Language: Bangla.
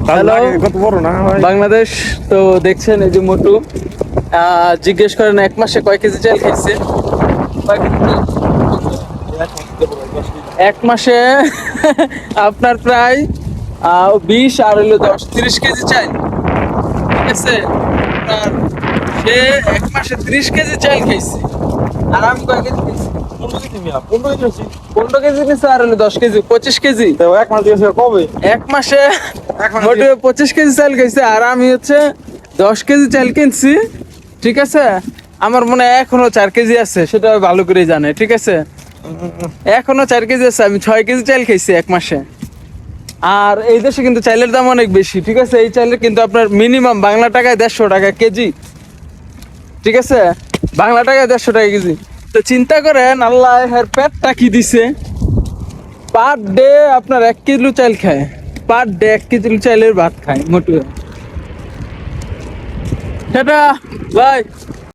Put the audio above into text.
হ্যালো কত বড় না ভাই? বাংলাদেশ। তো দেখছেন এই যে মোটু জিজ্ঞেস করেন 1 মাসে কয় কেজি চাল খাইছে। কয় কেজি চাল? 1 মাসে আপনার প্রায় 20 আর হলো 10 30 কেজি চাল, ঠিক আছে। আর সে 1 মাসে 30 কেজি চাল খাইছে, আর আমি কয় কেজি খাইছি? 15 কেজি নিছে, আর হলো 10 কেজি 25 কেজি। তো এক মাস দিয়েছে কবে? 1 মাসে এক মাস মোটে 25 কেজি চাল খাইছে, আর আমি হচ্ছে 10 কেজি চাল কিনছি, ঠিক আছে। আমার মনে হয় এখনো 4 কেজি আছে, সেটা ভালো করে জানে, ঠিক আছে। এখনো 4 কেজি আছে, আমি 6 কেজি চাল খাইছি 1 মাসে। আর এই দেশে কিন্তু চালের দাম অনেক বেশি, ঠিক আছে। এই চালের কিন্তু আপনার মিনিমাম বাংলা টাকায় 150 টাকা কেজি, ঠিক আছে। বাংলা টাকায় 150 টাকা কেজি। তো চিন্তা করেন আল্লাহ এর পেটটা কি দিছে। পার ডে আপনার 1 কিলো চাল খায়, পার ডে 1 কেজি চালের ভাত খায় মোটে। সেটা ভাই